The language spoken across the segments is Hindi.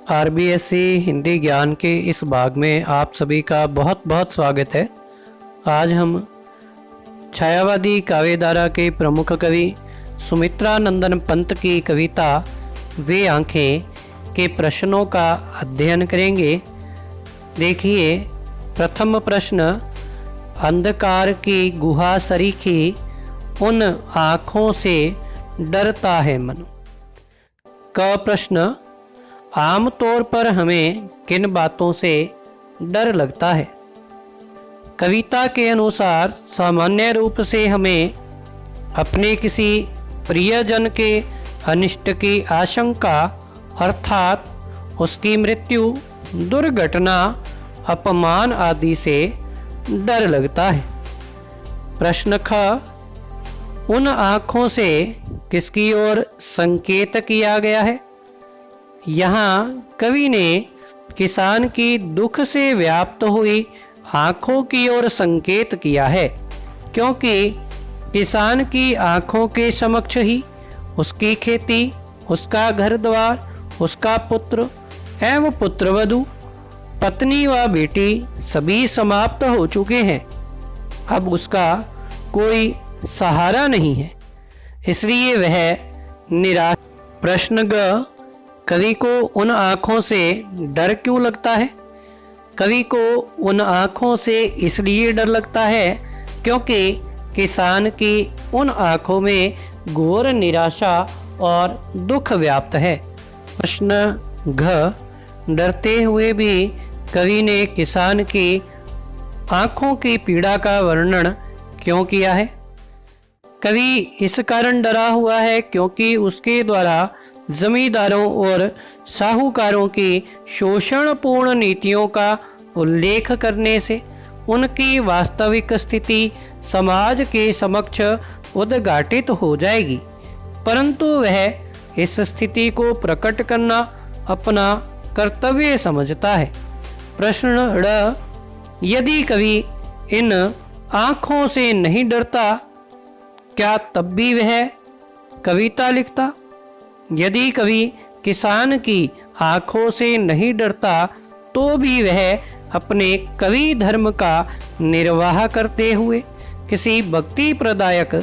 आरबीएससी हिंदी ज्ञान के इस भाग में आप सभी का बहुत बहुत स्वागत है। आज हम छायावादी काव्यधारा के प्रमुख कवि सुमित्रानंदन पंत की कविता वे आँखें के प्रश्नों का अध्ययन करेंगे। देखिए, प्रथम प्रश्न, अंधकार की गुहा सरीखी उन आँखों से डरता है मन। क प्रश्न, आमतौर पर हमें किन बातों से डर लगता है। कविता के अनुसार सामान्य रूप से हमें अपने किसी प्रियजन के अनिष्ट की आशंका अर्थात उसकी मृत्यु, दुर्घटना, अपमान आदि से डर लगता है। प्रश्न ख, उन आँखों से किसकी ओर संकेत किया गया है। यहाँ कवि ने किसान की दुख से व्याप्त हुई आँखों की ओर संकेत किया है, क्योंकि किसान की आँखों के समक्ष ही उसकी खेती, उसका घर द्वार, उसका पुत्र एवं पुत्रवधू, पत्नी व बेटी सभी समाप्त हो चुके हैं। अब उसका कोई सहारा नहीं है, इसलिए वह निराश। प्रश्न ग, कवि को उन आँखों से डर क्यों लगता है। कवि को उन आँखों से इसलिए डर लगता है क्योंकि किसान की उन आँखों में घोर निराशा और दुख व्याप्त है। प्रश्न घ, डरते हुए भी कवि ने किसान की आँखों की पीड़ा का वर्णन क्यों किया है। कवि इस कारण डरा हुआ है क्योंकि उसके द्वारा जमींदारों और साहूकारों की शोषणपूर्ण नीतियों का उल्लेख करने से उनकी वास्तविक स्थिति समाज के समक्ष उद्घाटित हो जाएगी, परंतु वह इस स्थिति को प्रकट करना अपना कर्तव्य समझता है। प्रश्न ड, यदि कवि इन आँखों से नहीं डरता, क्या तब भी वह कविता लिखता। यदि कवि किसान की आँखों से नहीं डरता तो भी वह अपने कवि धर्म का निर्वाह करते हुए किसी भक्ति प्रदायक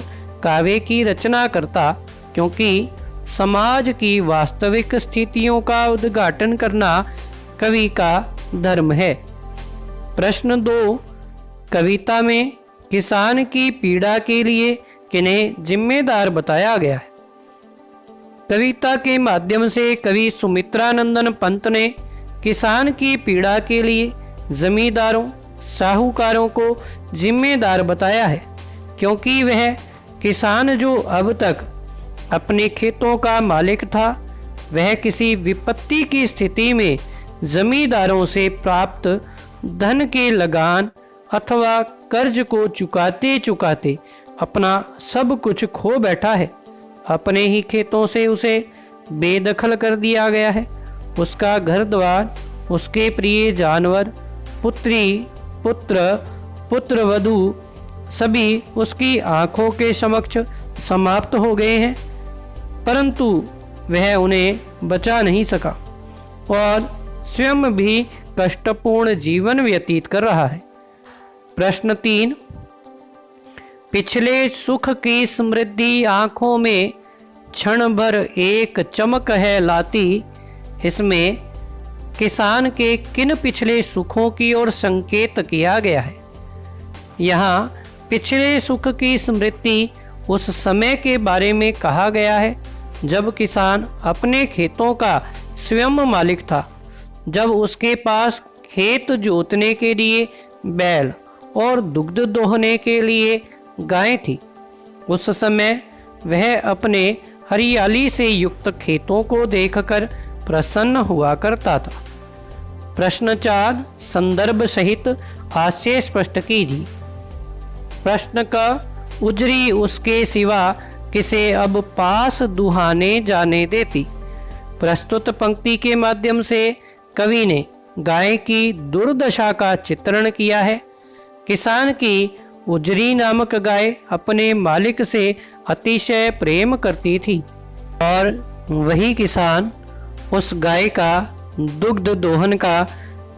काव्य की रचना करता, क्योंकि समाज की वास्तविक स्थितियों का उद्घाटन करना कवि का धर्म है। प्रश्न 2, कविता में किसान की पीड़ा के लिए किन्हें जिम्मेदार बताया गया है। कविता के माध्यम से कवि सुमित्रानंदन पंत ने किसान की पीड़ा के लिए जमींदारों, साहूकारों को जिम्मेदार बताया है, क्योंकि वह किसान जो अब तक अपने खेतों का मालिक था, वह किसी विपत्ति की स्थिति में जमींदारों से प्राप्त धन के लगान अथवा कर्ज को चुकाते चुकाते अपना सब कुछ खो बैठा है। अपने ही खेतों से उसे बेदखल कर दिया गया है। उसका घर द्वार, उसके प्रिय जानवर, पुत्री, पुत्र, पुत्रवधू सभी उसकी आँखों के समक्ष समाप्त हो गए हैं, परंतु वह उन्हें बचा नहीं सका और स्वयं भी कष्टपूर्ण जीवन व्यतीत कर रहा है। प्रश्न 3, पिछले सुख की समृद्धि आँखों में क्षण भर एक चमक है लाती। इसमें किसान के किन पिछले सुखों की ओर संकेत किया गया है। यहाँ पिछले सुख की समृद्धि उस समय के बारे में कहा गया है जब किसान अपने खेतों का स्वयं मालिक था, जब उसके पास खेत जोतने के लिए बैल और दुग्ध दोहने के लिए गायें थी। उस समय वह अपने हरियाली से युक्त खेतों को देखकर प्रसन्न हुआ करता था। प्रश्न 4, संदर्भ सहित हास्य स्पष्ट कीजिए। प्रश्न का, उजरी उसके सिवा किसे अब पास दुहाने जाने देती। प्रस्तुत पंक्ति के माध्यम से कवि ने गाय की दुर्दशा का चित्रण किया है। किसान की उजरी नामक गाय अपने मालिक से अतिशय प्रेम करती थी और वही किसान उस गाय का दुग्ध दोहन का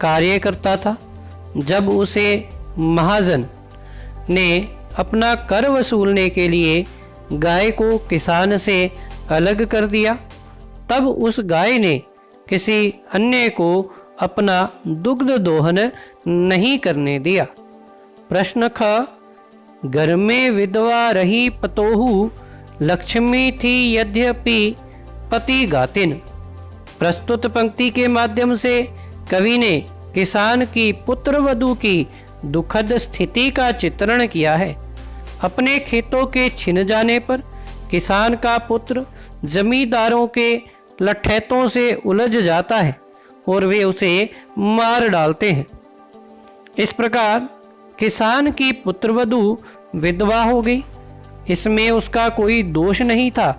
कार्य करता था। जब उसे महाजन ने अपना कर वसूलने के लिए गाय को किसान से अलग कर दिया, तब उस गाय ने किसी अन्य को अपना दुग्ध दोहन नहीं करने दिया। प्रश्न ख, घर में विधवा रही पतोहू, लक्ष्मी थी यद्यपि पति गातिन। प्रस्तुत पंक्ति के माध्यम से कवि ने किसान की पुत्र वधू की दुखद स्थिति का चित्रण किया है। अपने खेतों के छिन जाने पर किसान का पुत्र जमींदारों के लठैतों से उलझ जाता है और वे उसे मार डालते हैं। इस प्रकार किसान की पुत्रवधू विधवा हो गई। इसमें उसका कोई दोष नहीं था,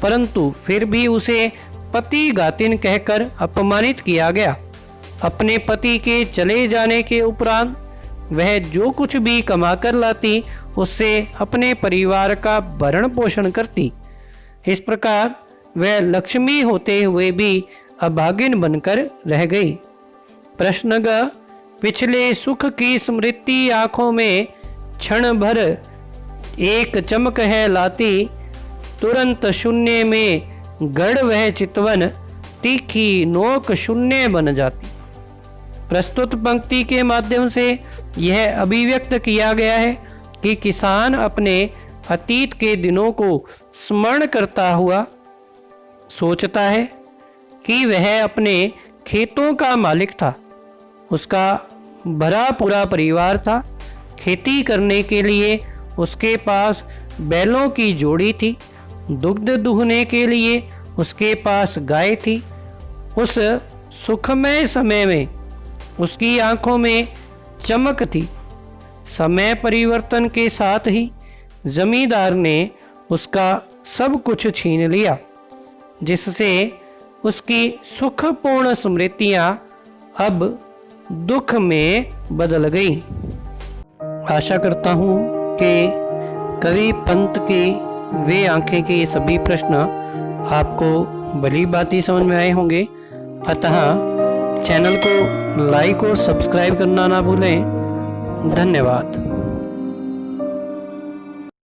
परंतु फिर भी उसे पति गातिन कहकर अपमानित किया गया। अपने पति के चले जाने के उपरांत वह जो कुछ भी कमा कर लाती, उससे अपने परिवार का भरण पोषण करती। इस प्रकार वह लक्ष्मी होते हुए भी अभागिन बनकर रह गई। प्रश्न ग, पिछले सुख की स्मृति आंखों में क्षण भर एक चमक है लाती, तुरंत शून्य में गढ़ वह चितवन, तीखी नोक शून्य बन जाती। प्रस्तुत पंक्ति के माध्यम से यह अभिव्यक्त किया गया है कि किसान अपने अतीत के दिनों को स्मरण करता हुआ सोचता है कि वह अपने खेतों का मालिक था। उसका भरा पूरा परिवार था। खेती करने के लिए उसके पास बैलों की जोड़ी थी। दुग्ध दुहने के लिए उसके पास गाय थी। उस सुखमय समय में उसकी आंखों में चमक थी। समय परिवर्तन के साथ ही जमींदार ने उसका सब कुछ छीन लिया, जिससे उसकी सुखपूर्ण स्मृतियां अब दुख में बदल गई। आशा करता हूँ कि कवि पंत की वे आंखें के सभी प्रश्न आपको भली भांति समझ में आए होंगे। अतः चैनल को लाइक और सब्सक्राइब करना ना भूलें। धन्यवाद।